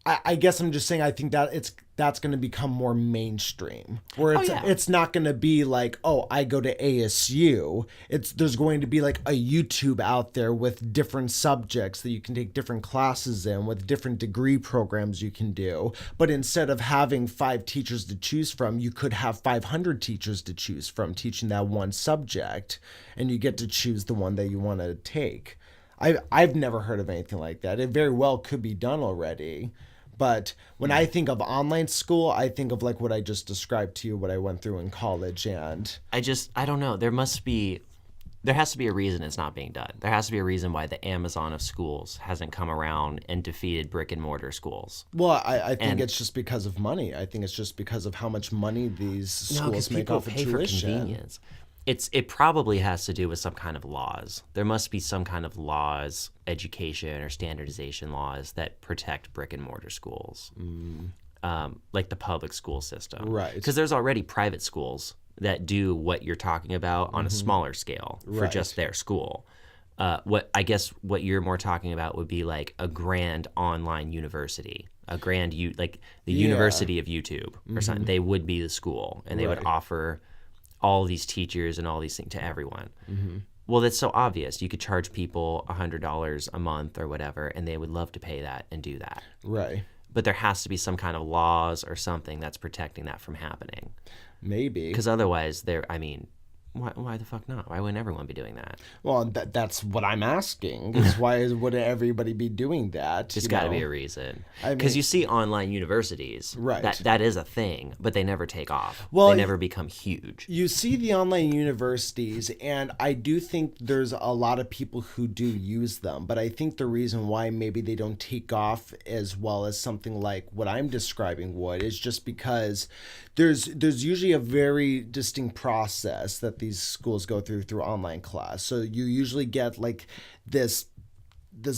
I guess I'm just saying I think that that's going to become more mainstream, where it's not going to be like, oh, I go to ASU. There's going to be like a YouTube out there with different subjects that you can take different classes in, with different degree programs you can do. But instead of having 5 teachers to choose from, you could have 500 teachers to choose from teaching that one subject, and you get to choose the one that you want to take. I've never heard of anything like that. It very well could be done already. But when I think of online school, I think of like what I just described to you, what I went through in college. And I don't know. There has to be a reason it's not being done. There has to be a reason why the Amazon of schools hasn't come around and defeated brick and mortar schools. Well, I think it's just because of money. I think it's just because of how much money these schools make off of tuition. For convenience. It probably has to do with some kind of laws. There must be some kind of laws, education or standardization laws that protect brick and mortar schools, like the public school system. Right. Because there's already private schools that do what you're talking about on a smaller scale for just their school. What you're more talking about would be like a grand online university, like the University of YouTube or something. They would be the school, and they would offer all these teachers and all these things to everyone. Well, that's so obvious. You could charge people $100 a month or whatever, and they would love to pay that and do that. Right. But there has to be some kind of laws or something that's protecting that from happening. Maybe. Because otherwise, why the fuck not? Why wouldn't everyone be doing that? Well, that's what I'm asking. Is why wouldn't everybody be doing that? There's got to be a reason. Because you see online universities. Right. That is a thing, but they never take off. Well, they never become huge. You see the online universities, and I do think there's a lot of people who do use them. But I think the reason why maybe they don't take off as well as something like what I'm describing would is just because there's usually a very distinct process that these schools go through online class. So you usually get like this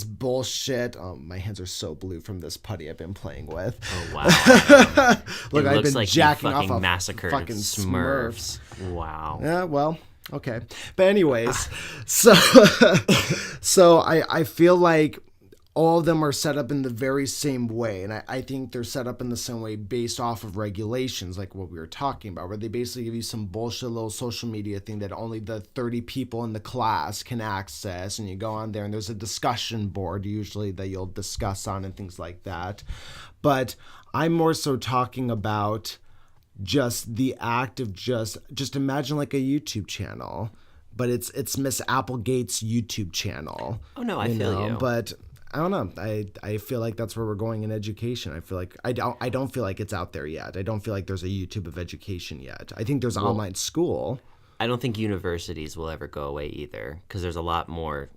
bullshit. My hands are so blue from this putty I've been playing with. Oh wow! Look, I've been like jacking off of massacred fucking Smurfs. Wow. Yeah, well, okay. But anyways, so I feel like all of them are set up in the very same way. And I think they're set up in the same way based off of regulations, like what we were talking about, where they basically give you some bullshit little social media thing that only the 30 people in the class can access. And you go on there and there's a discussion board usually that you'll discuss on and things like that. But I'm more so talking about just the act of just imagine like a YouTube channel, but it's Miss Applegate's YouTube channel. Oh no, I feel you. But I don't know. I feel like that's where we're going in education. I feel like I don't feel like it's out there yet. I don't feel like there's a YouTube of education yet. I think there's online school. I don't think universities will ever go away either, because there's a lot more.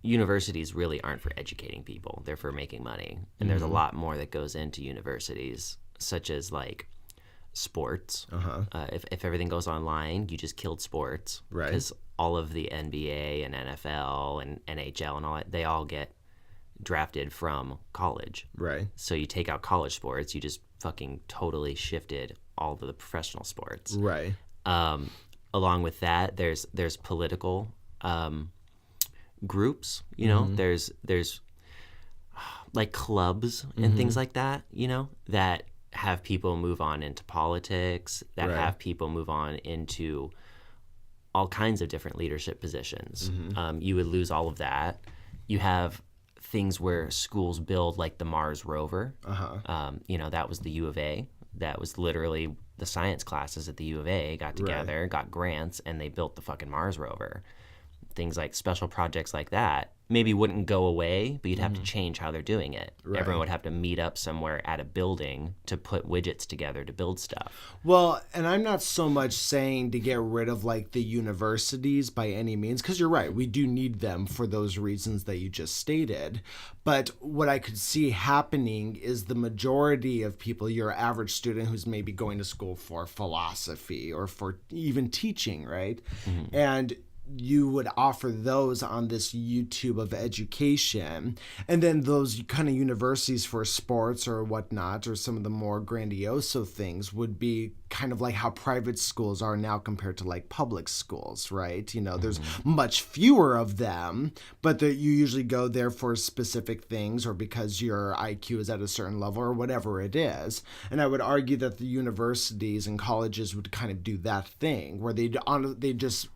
Universities really aren't for educating people. They're for making money. And there's a lot more that goes into universities, such as like sports. If everything goes online, you just killed sports. Right. Because all of the NBA and NFL and NHL and all that, they all get drafted from college. Right. So you take out college sports, you just fucking totally shifted all of the professional sports. Right. Along with that, there's political groups. You know, there's like clubs and things like that, that have people move on into politics, that have people move on into all kinds of different leadership positions. You would lose all of that. You have things where schools build like the Mars rover. That was the U of A. That was literally the science classes at the U of A got together, got grants, and they built the fucking Mars rover. Things like special projects like that maybe wouldn't go away, but you'd have to change how they're doing it. Everyone would have to meet up somewhere at a building to put widgets together to build stuff. Well, and I'm not so much saying to get rid of like the universities by any means, because you're right, we do need them for those reasons that you just stated. But what I could see happening is the majority of people, your average student who's maybe going to school for philosophy or for even teaching, right? And you would offer those on this YouTube of education, and then those kind of universities for sports or whatnot, or some of the more grandiose things would be kind of like how private schools are now compared to like public schools, right? There's much fewer of them, but that you usually go there for specific things or because your IQ is at a certain level or whatever it is. And I would argue that the universities and colleges would kind of do that thing where they just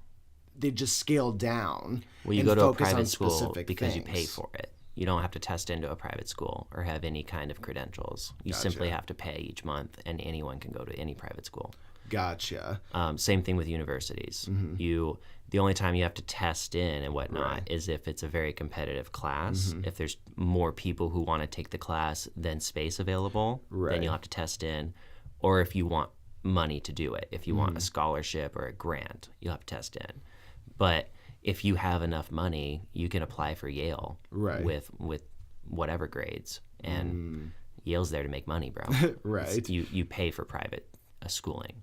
scale down. Well, you go to a private school because you pay for it. You don't have to test into a private school or have any kind of credentials. You simply have to pay each month, and anyone can go to any private school. Gotcha. Same thing with universities. The only time you have to test in and whatnot is if it's a very competitive class. If there's more people who want to take the class than space available, then you'll have to test in. Or if you want money to do it, if you want a scholarship or a grant, you'll have to test in. But if you have enough money, you can apply for Yale with whatever grades. And Yale's there to make money, bro. You pay for private schooling.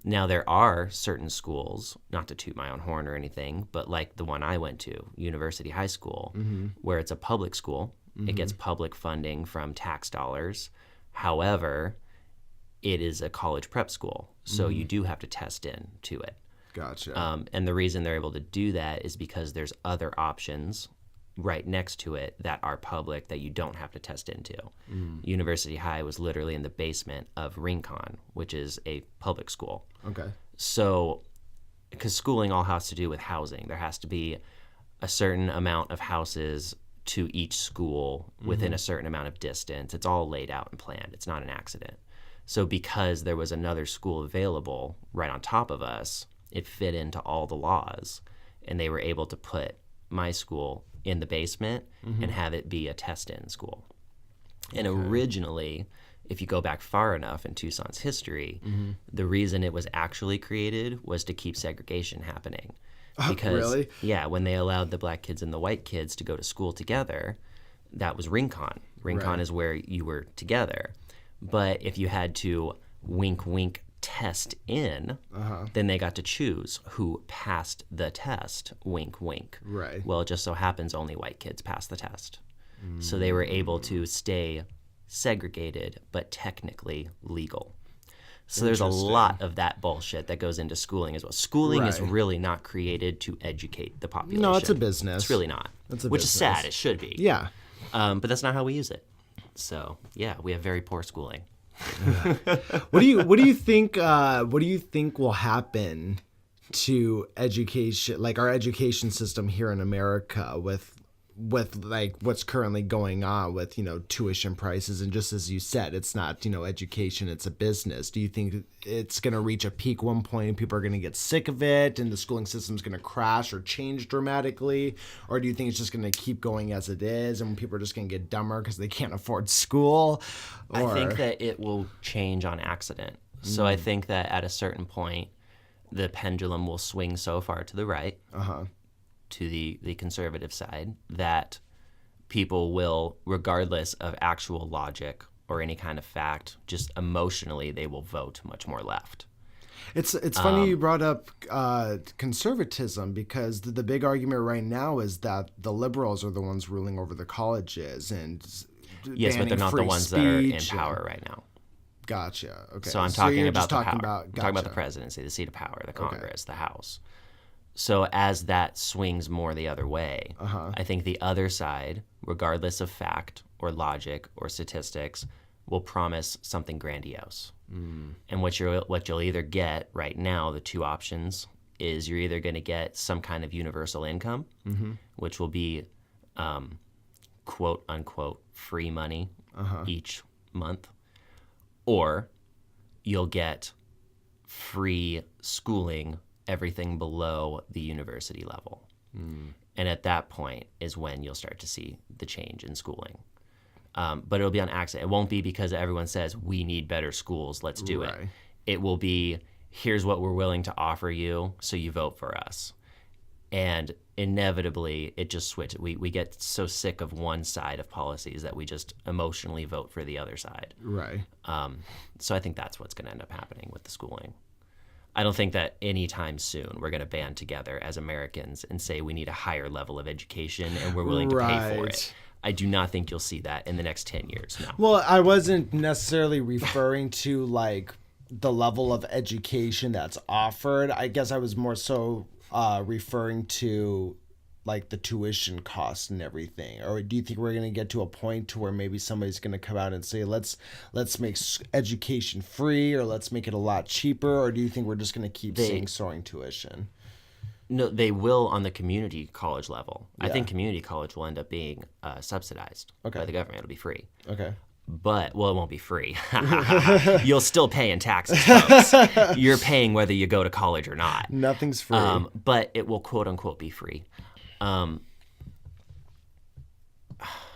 Now, there are certain schools, not to toot my own horn or anything, but like the one I went to, University High School, where it's a public school. It gets public funding from tax dollars. However, it is a college prep school, so you do have to test in to it. Gotcha. And the reason they're able to do that is because there's other options right next to it that are public that you don't have to test into. University High was literally in the basement of Rincon, which is a public school. Okay. So, because schooling all has to do with housing, there has to be a certain amount of houses to each school within a certain amount of distance. It's all laid out and planned. It's not an accident. So because there was another school available right on top of us, it fit into all the laws, and they were able to put my school in the basement and have it be a test-in school. And originally, if you go back far enough in Tucson's history, the reason it was actually created was to keep segregation happening. Because, when they allowed the black kids and the white kids to go to school together, that was Rincon. Rincon is where you were together. But if you had to wink, wink, test in, then they got to choose who passed the test, wink, wink. Well, it just so happens only white kids passed the test. So they were able to stay segregated, but technically legal. So there's a lot of that bullshit that goes into schooling as well. Schooling is really not created to educate the population. No, it's a business. It's really not. Which is sad. It should be. Yeah. But that's not how we use it. So yeah, we have very poor schooling. What do you think will happen to education, like our education system here in America, with like what's currently going on with tuition prices, and just as you said, it's not education, it's a business. Do you think it's going to reach a peak one point and people are going to get sick of it and the schooling system's going to crash or change dramatically, or do you think it's just going to keep going as it is and people are just going to get dumber because they can't afford school? I think that it will change on accident. So I think that at a certain point the pendulum will swing so far to the right, to the conservative side, that people will, regardless of actual logic or any kind of fact, just emotionally they will vote much more left. It's funny you brought up conservatism, because the big argument right now is that the liberals are the ones ruling over the colleges and yes, but they're not the ones that are in power right now. Gotcha. Okay. So I'm talking about the power. Gotcha. I'm talking about the presidency, the seat of power, the Congress, the House. So as that swings more the other way, I think the other side, regardless of fact or logic or statistics, will promise something grandiose. And what you'll either get right now, the two options, is you're either going to get some kind of universal income, which will be quote unquote free money each month, or you'll get free schooling, everything below the university level. And at that point is when you'll start to see the change in schooling. But it'll be on accident. It won't be because everyone says, we need better schools, let's do it. It will be, here's what we're willing to offer you, so you vote for us. And inevitably, it just switches. We get so sick of one side of policies that we just emotionally vote for the other side. Right. So I think that's what's going to end up happening with the schooling. I don't think that anytime soon we're going to band together as Americans and say we need a higher level of education and we're willing to pay for it. I do not think you'll see that in the next 10 years. No. Well, I wasn't necessarily referring to like the level of education that's offered. I guess I was more so referring to like the tuition costs and everything. Or do you think we're going to get to a point to where maybe somebody's going to come out and say, let's make education free, or let's make it a lot cheaper? Or do you think we're just going to keep seeing soaring tuition? No, they will on the community college level. Yeah. I think community college will end up being subsidized by the government. It'll be free. Okay. But, well, it won't be free. You'll still pay in taxes, folks. You're paying whether you go to college or not. Nothing's free. But it will, quote unquote, be free.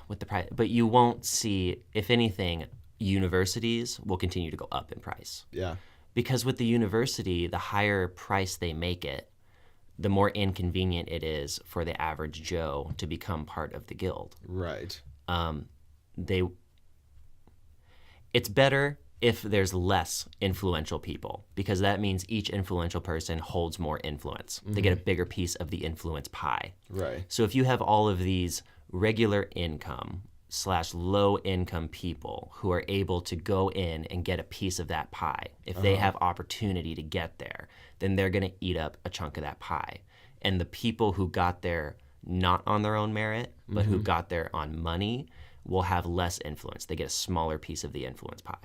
With the price, but you won't see, if anything, universities will continue to go up in price. Yeah. Because with the university, the higher price they make it, the more inconvenient it is for the average Joe to become part of the guild. Right. It's better if there's less influential people, because that means each influential person holds more influence. They get a bigger piece of the influence pie. Right. So if you have all of these regular income / low income people who are able to go in and get a piece of that pie, if they have opportunity to get there, then they're going to eat up a chunk of that pie. And the people who got there not on their own merit, but who got there on money, will have less influence. They get a smaller piece of the influence pie.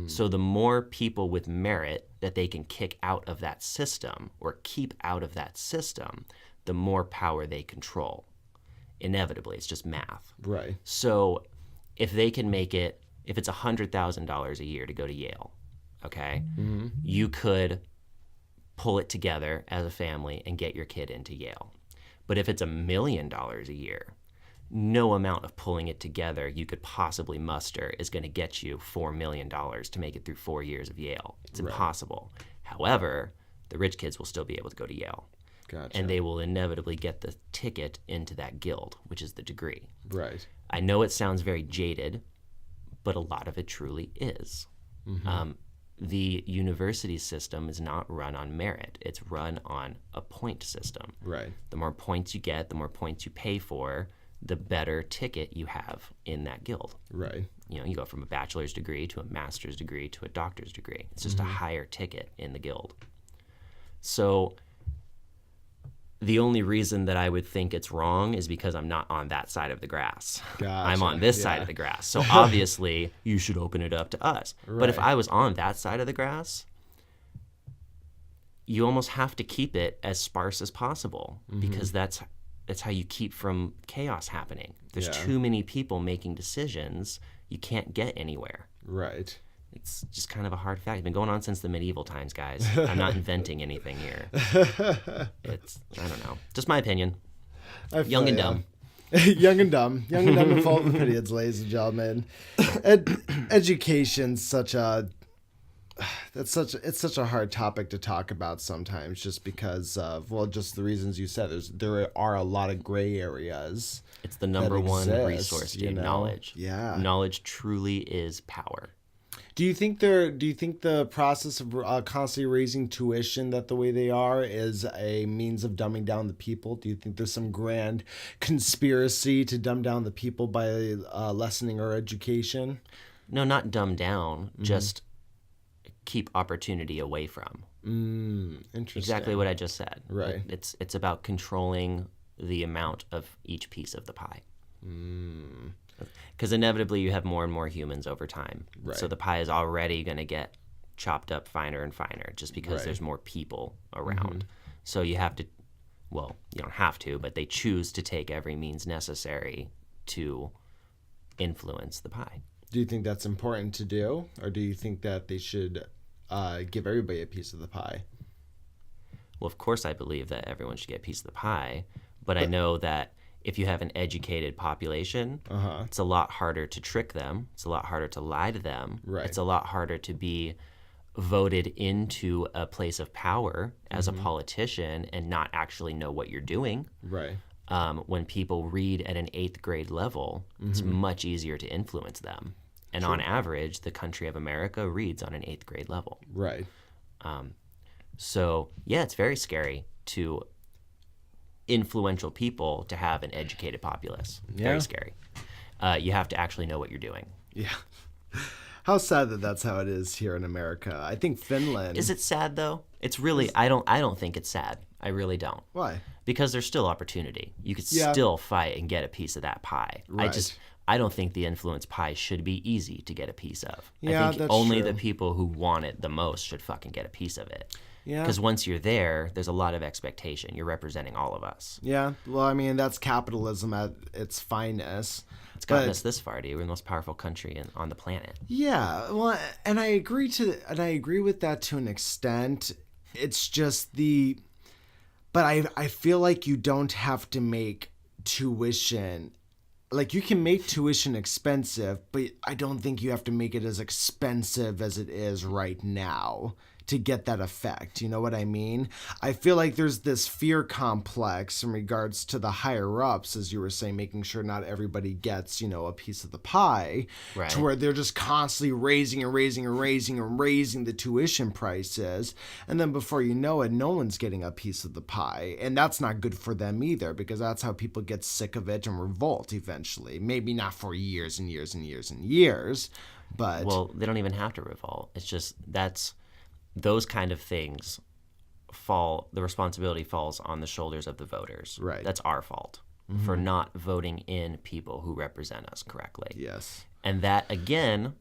So the more people with merit that they can kick out of that system or keep out of that system, the more power they control. Inevitably, it's just math. Right. So if they can make it, if it's $100,000 a year to go to Yale, okay, you could pull it together as a family and get your kid into Yale. But if it's $1 million a year, no amount of pulling it together you could possibly muster is going to get you $4 million to make it through 4 years of Yale. It's impossible. However, the rich kids will still be able to go to Yale. Gotcha. And they will inevitably get the ticket into that guild, which is the degree. Right. I know it sounds very jaded, but a lot of it truly is. The university system is not run on merit. It's run on a point system. Right. The more points you get, the more points you pay for, the better ticket you have in that guild. Right. You know, you go from a bachelor's degree to a master's degree to a doctor's degree. It's just a higher ticket in the guild. So the only reason that I would think it's wrong is because I'm not on that side of the grass. Gotcha. I'm on this side of the grass. So obviously, you should open it up to us. Right. But if I was on that side of the grass, you almost have to keep it as sparse as possible, because that's how you keep from chaos happening. There's too many people making decisions. You can't get anywhere. Right. It's just kind of a hard fact. It's been going on since the medieval times, guys. I'm not inventing anything here. It's, I don't know. Just my opinion. Young and dumb. Young and dumb. Young and dumb and full of opinions, ladies and gentlemen. Education's such a... it's such a hard topic to talk about sometimes, just because of, well, just the reasons you said. There are a lot of gray areas. It's the number one resource, dude. Knowledge. Yeah. Knowledge truly is power. Do you think the process of constantly raising tuition that the way they are is a means of dumbing down the people? Do you think there's some grand conspiracy to dumb down the people by lessening our education? No, not dumb down, just keep opportunity away from. Interesting. Exactly what I just said. Right. It's about controlling the amount of each piece of the pie. Because inevitably you have more and more humans over time. Right. So the pie is already going to get chopped up finer and finer just because there's more people around. So you have to, well, you don't have to, but they choose to take every means necessary to influence the pie. Do you think that's important to do? Or do you think that they should give everybody a piece of the pie? Well, of course I believe that everyone should get a piece of the pie, but I know that if you have an educated population, it's a lot harder to trick them. It's a lot harder to lie to them. Right. It's a lot harder to be voted into a place of power as a politician and not actually know what you're doing. Right. When people read at an 8th grade level, it's much easier to influence them. And on average, the country of America reads on an 8th grade level. Right. So, yeah, it's very scary to influential people to have an educated populace. Very scary. You have to actually know what you're doing. Yeah. How sad that that's how it is here in America. I think Finland. Is it sad though? It's really I don't think it's sad. I really don't. Why? Because there's still opportunity. You could still fight and get a piece of that pie. Right. I don't think the influence pie should be easy to get a piece of. Yeah, I think that's only true. the people who want it the most should fucking get a piece of it. Yeah. Because once you're there's a lot of expectation. You're representing all of us. Yeah. Well, I mean, that's capitalism at its finest. It's gotten us this far, dude. We're the most powerful country on the planet. Yeah. Well, and I agree with that to an extent. It's just but I feel like you don't have to make tuition. Like, you can make tuition expensive, but I don't think you have to make it as expensive as it is right now to get that effect. You know what I mean? I feel like there's this fear complex in regards to the higher ups, as you were saying, making sure not everybody gets, a piece of the pie, Right. to where they're just constantly raising the tuition prices. And then before you know it, no one's getting a piece of the pie. And that's not good for them either, because that's how people get sick of it and revolt eventually. Maybe not for years and years and years and years, but... Well, they don't even have to revolt. It's just those kind of things the responsibility falls on the shoulders of the voters. Right. That's our fault for not voting in people who represent us correctly. Yes. And that, again,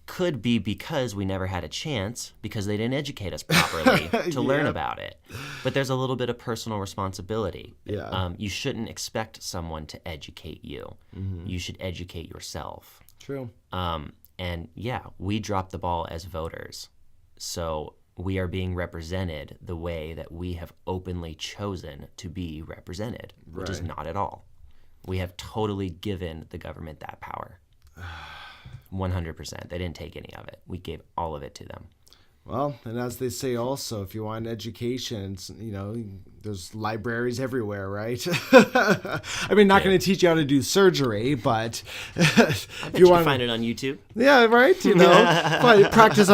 could be because we never had a chance because they didn't educate us properly to learn about it. But there's a little bit of personal responsibility. Yeah. You shouldn't expect someone to educate you. You should educate yourself. True. And yeah, we dropped the ball as voters. So we are being represented the way that we have openly chosen to be represented, which is not at all. We have totally given the government that power. 100%. They didn't take any of it. We gave all of it to them. Well, and as they say also, if you want education, there's libraries everywhere, right? I mean, not going to teach you how to do surgery, but if you want to find it on YouTube. Yeah, right. But practice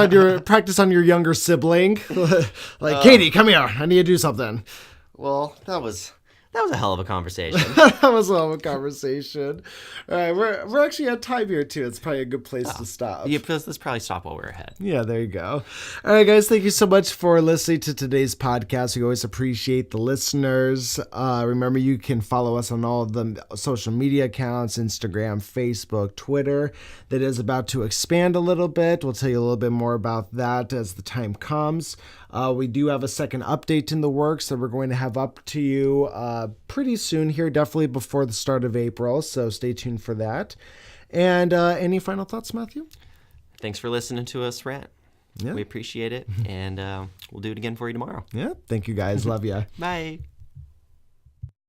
on your younger sibling. Katie, come here. I need to do something. Well, that was a hell of a conversation. That was a hell of a conversation. All right, we're actually at time here too. It's probably a good place to stop. Yeah, let's probably stop while we're ahead. Yeah, there you go. All right, guys, thank you so much for listening to today's podcast. We always appreciate the listeners. Remember, you can follow us on all of the social media accounts, Instagram, Facebook, Twitter. That is about to expand a little bit. We'll tell you a little bit more about that as the time comes. We do have a second update in the works that we're going to have up to you pretty soon here, definitely before the start of April, so stay tuned for that. And any final thoughts, Matthew? Thanks for listening to us rant. Yeah. We appreciate it, and we'll do it again for you tomorrow. Yeah, thank you guys. Love ya. Bye.